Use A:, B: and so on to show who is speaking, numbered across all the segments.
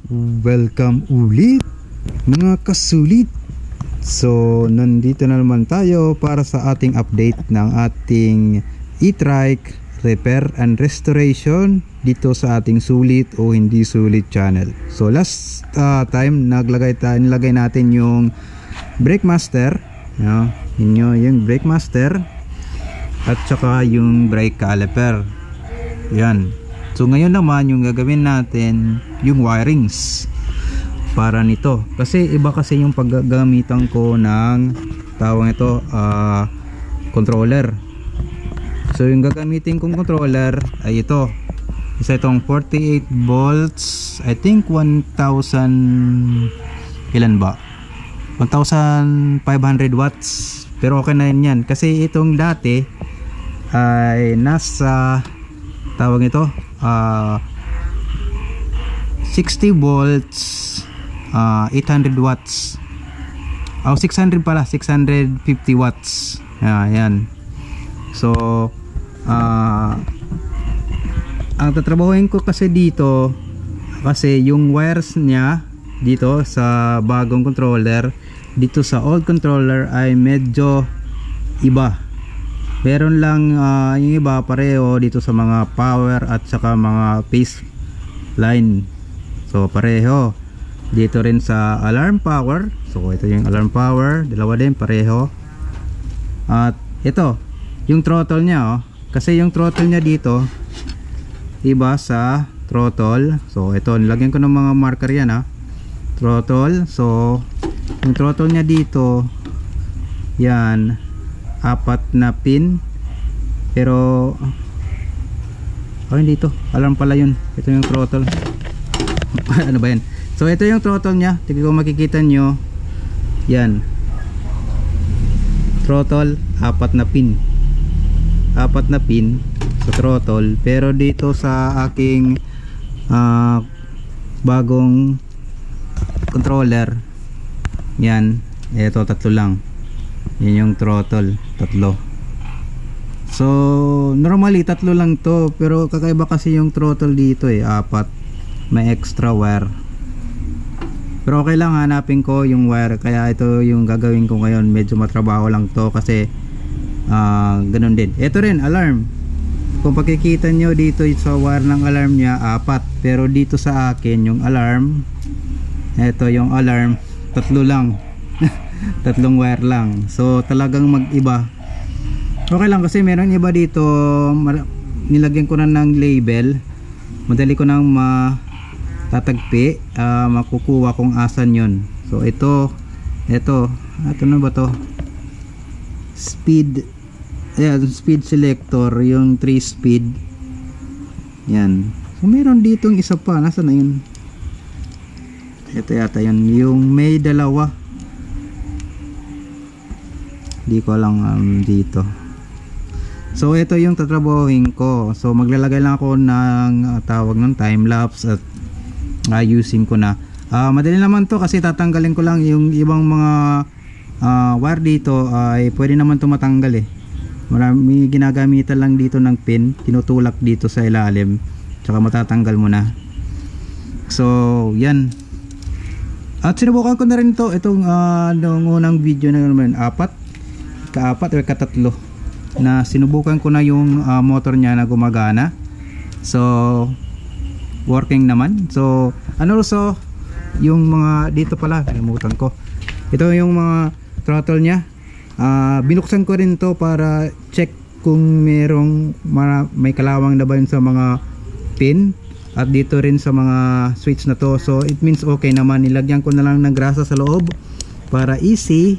A: Welcome ulit mga kasulit. So nandito na naman tayo para sa ating update ng ating e-trike repair and restoration dito sa ating sulit o hindi sulit channel. So last time nilagay natin yung brake master, yung brake master at saka yung brake caliper. Yan. So ngayon naman yung gagawin natin yung wirings para nito, kasi iba kasi yung paggagamitan ko ng tawag ito controller. So yung gagamitin kong controller ay ito, isa itong 48 volts, I think 1000 ilan ba, 1500 watts, pero okay na yan kasi itong dati ay nasa tawag ito 60 volts 800 watts 600 pala, 650 watts. Ayan. So ang tatrabahuin ko kasi dito, kasi yung wires niya dito sa bagong controller, dito sa old controller ay medyo iba. Meron lang yung iba pareho dito sa mga power at saka mga phase line. So pareho dito rin sa alarm power. So ito yung alarm power, dalawa din pareho. At ito yung throttle nya, kasi yung throttle nya dito iba sa throttle. So ito nilagyan ko ng mga marker yan throttle. So yung throttle nya dito yan, 4 na pin, pero dito alarm pala yun. Ito yung throttle. Ano ba yan? So ito yung throttle nya, tignan kung makikita nyo yan, throttle 4 na pin, 4 na pin sa throttle. Pero dito sa aking bagong controller yan, ito 3 lang. Yan yung throttle, 3. So normally 3 lang to, pero kakaiba kasi yung throttle dito 4, may extra wire. Pero okay lang, hanapin ko yung wire, kaya ito yung gagawin ko ngayon. Medyo matrabaho lang to kasi ganun din. Ito rin alarm, kung pakikita nyo dito sa wire ng alarm nya 4, pero dito sa akin yung alarm, ito yung alarm 3 lang. 3 wire lang. So talagang mag-iba. Okay lang kasi meron iba dito, nilagyan ko na ng label, madali ko nang matatagpi, makukuha kung asan yon. So ito na ba to, speed, ayan, speed selector, yung 3 speed yan. So meron ditong isa pa, nasa na yun? Ito yata yun, yung may dalawa, di ko lang dito. So ito yung tatrabahuin ko. So maglalagay lang ako ng tawag ng time lapse at ayusin ko na. Madali naman to kasi tatanggalin ko lang yung ibang mga wire dito, ay pwede naman to matanggal Marami ginagamitan lang dito ng pin, tinutulak dito sa ilalim, tsaka matatanggal mo na. So yan. At sinubukan ko na rin to, itong nung unang video na naman, 4 o ka-3 na sinubukan ko na yung motor niya na gumagana. So working naman. So also yung mga dito pala, kalimutan ko, ito yung mga throttle niya, binuksan ko rin to para check kung may kalawang na ba yun sa mga pin, at dito rin sa mga switch na to. So it means okay naman. Nilagyan ko na lang ng grasa sa loob para easy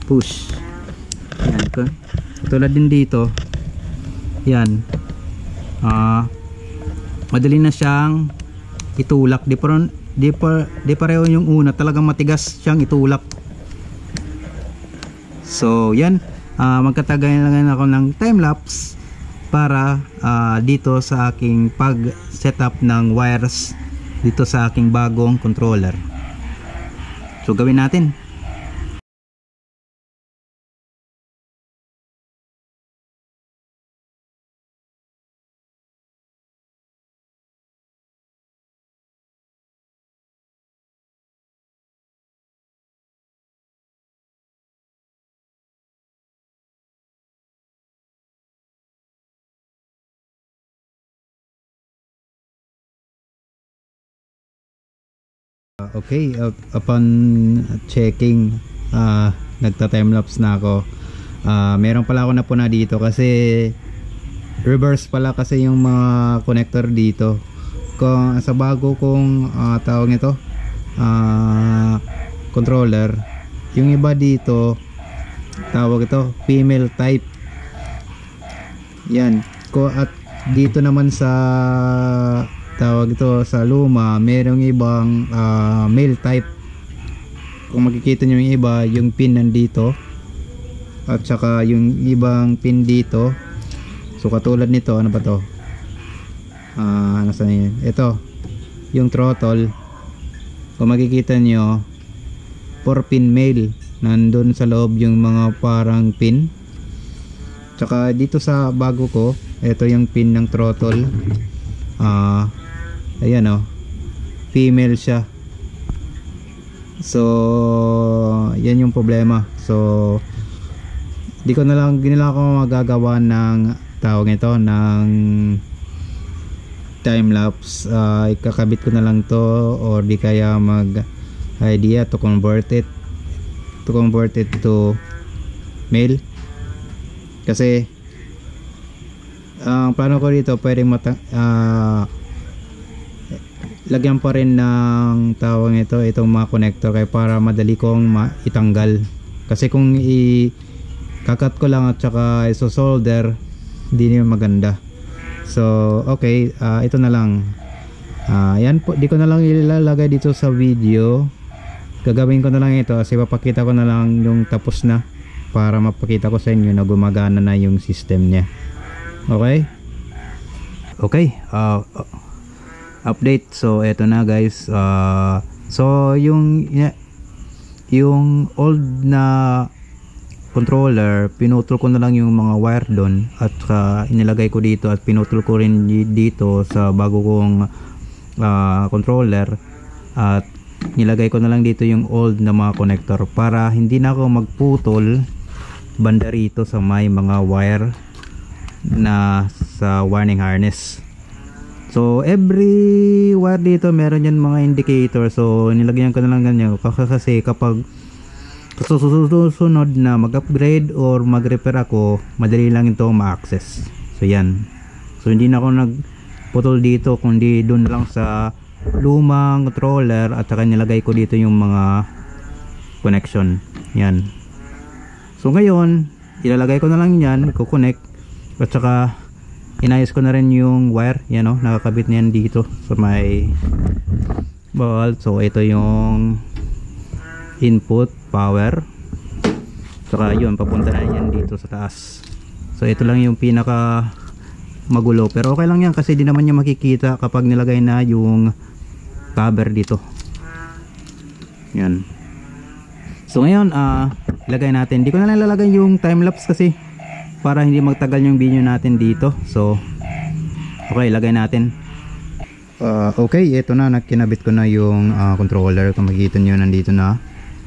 A: push. Yan, tulad din dito yan, madali na siyang itulak. Di pareho yung una, talagang matigas siyang itulak. So yan, magkatagayan lang ako ng time lapse para dito sa aking pag setup ng wires dito sa aking bagong controller. So gawin natin. Okay, upon checking, nagta-timelapse na ako. Meron pala ako napuna dito kasi reverse pala kasi yung mga connector dito. Kung sa bago kong tawag nito, controller, yung iba dito tawag ito female type. Yan. At dito naman sa tawag ito sa luma, merong ibang male type. Kung makikita nyo yung iba, yung pin nandito at saka yung ibang pin dito. So katulad nito, ano ba to? Nasaan yun? Ito yung throttle. Kung makikita nyo, 4 pin male. Nandun sa loob yung mga parang pin. Tsaka dito sa bago ko, ito yung pin ng throttle. Ayan o, female siya. So yan yung problema. So di ko na lang ginila ko magagawa ng tawag nito ng time lapse. Ikakabit ko na lang to, or di kaya mag idea to convert it to male. Kasi ang plano ko dito, pwedeng lagyan pa rin ng tawag nito itong mga connector kaya para madali kong itanggal. Kasi kung kakat ko lang at saka iso-solder, hindi naman maganda. So okay, ito na lang. Yan po, di ko na lang ilalagay dito sa video. Gagawin ko na lang ito kasi papakita ko na lang yung tapos na, para mapakita ko sa inyo na gumagana na yung system niya. Okay? Okay, update. So eto na guys. So yung old na controller, pinutol ko na lang yung mga wire doon at inilagay ko dito, at pinutol ko rin dito sa bago kong controller, at nilagay ko na lang dito yung old na mga connector para hindi na ako magputol banda rito sa may mga wire na sa wiring harness. So every wire dito meron yan mga indicator, so nilagyan ko na lang ganyan kasi kapag susunod na mag-upgrade or mag-repair ako, madali lang ito ma-access. So yan, so hindi na ako nagputol dito, kundi doon lang sa lumang controller, at saka nilagay ko dito yung mga connection. Yan. So ngayon ilalagay ko na lang yan, i-connect, at saka inayos ko na rin yung wire. Yan o, nakakabit na yan dito sa may ball. So ito yung input power, saka yun papunta na yan dito sa taas. So ito lang yung pinaka magulo, pero okay lang yan kasi di naman niya makikita kapag nilagay na yung cover dito. Yan. So ngayon ilagay natin. Di ko na lang lalagay yung time lapse kasi para hindi magtagal yung video natin dito. So okay, ilagay natin. Okay, ito na, nakinabit ko na yung controller. Kung makikita nyo, nandito na.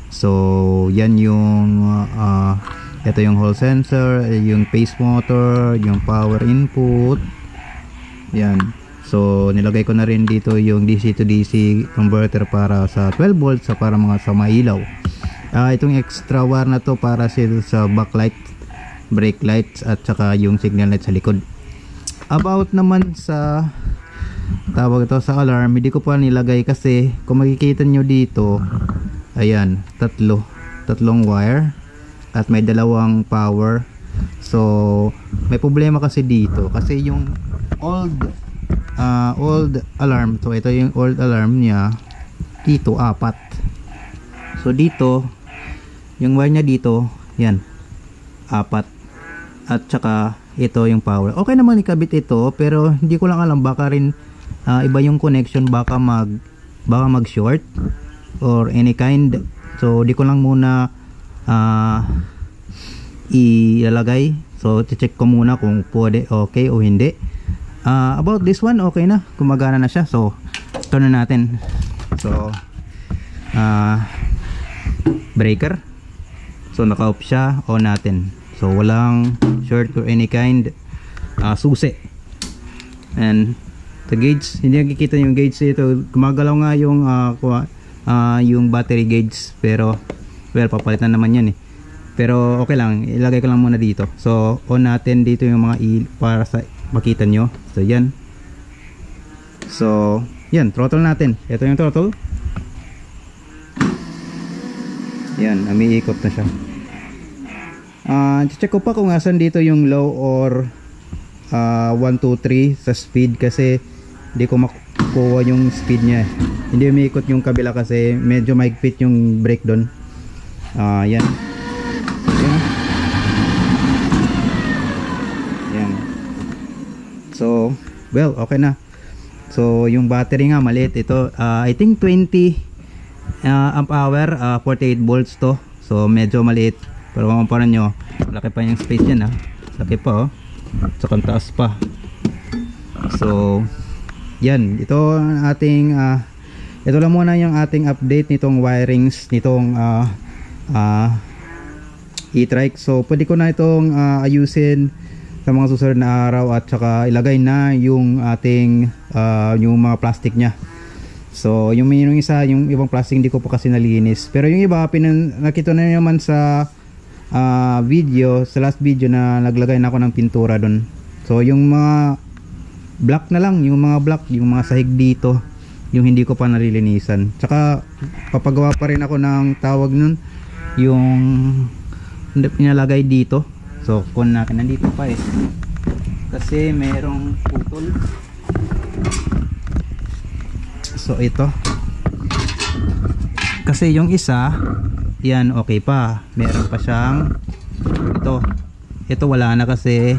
A: So yan yung ito yung hall sensor, yung phase motor, yung power input. Yan. So nilagay ko na rin dito yung DC to DC converter para sa 12 volts, para mga sa mailaw. Itong extra wire na to para sa backlight, brake lights, at saka yung signal light sa likod. About naman sa tawag ito sa alarm, hindi ko pa nilagay kasi kung makikita nyo dito, ayan, tatlong wire at may dalawang power. So may problema kasi dito kasi yung old alarm, so ito yung old alarm niya, dito 4. So dito yung wire niya dito, yan, 4, at saka ito yung power. Okay naman ikabit ito, pero hindi ko lang alam, baka rin iba yung connection, baka mag short or any kind. So di ko lang muna ilalagay. So check ko muna kung pwede, okay o hindi. About this one, okay na, gumagana na siya. So turn na natin. So breaker, so naka off siya, on natin. So walang short or any kind. Susi. And the gauge, hindi nakikita yung gauge dito, gumagalaw nga yung yung battery gauge, pero well, papalitan naman yan eh. Pero okay lang, ilagay ko lang muna dito. So on natin dito yung mga para sa makita nyo. So yan. So yan, throttle natin. Ito yung throttle. Yan, umiikot na siya. Check ko pa kung asan dito yung low or 1, 2, 3 sa speed, kasi hindi ko makukuha yung speed niya. Hindi umiikot yung kabila kasi medyo mahigpit yung brake doon. Yan. Yan. So, well, okay na. So, yung battery nga maliit ito. I think 20 amp hour, 48 volts to. So, medyo maliit. Pero kumpara nyo, laki pa yung space yan ha. Laki pa oh. Tsaka taas pa. So yan, ito ating ito lang muna yung ating update nitong wirings nitong e-trike. So pwede ko na itong ayusin sa mga susunod na araw, at saka ilagay na yung ating yung mga plastic nya. So yung isa, yung ibang plastic hindi ko pa kasi nalinis, pero yung iba nakita na naman sa video, sa last video na naglagay na ako ng pintura doon. So yung mga black na lang, yung mga black, yung mga sahig dito, yung hindi ko pa nalilinisan. Tsaka papagawa pa rin ako ng tawag nun, yung pinalagay dito. So kung natin nandito pa eh, kasi merong putol. So ito, kasi yung isa yan okay pa, meron pa siyang ito wala na kasi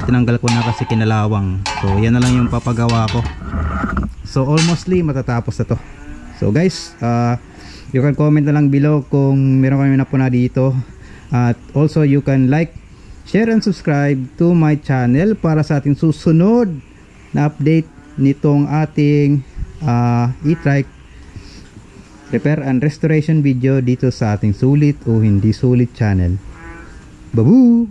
A: tinanggal ko na kasi kinalawang. So yan na lang yung papagawa ko. So almostly matatapos na to. So guys, you can comment na lang below kung meron kami na po na dito, at also you can like, share and subscribe to my channel para sa ating susunod na update nitong ating e-trike repair and restoration video dito sa ating sulit o hindi sulit channel. Babu!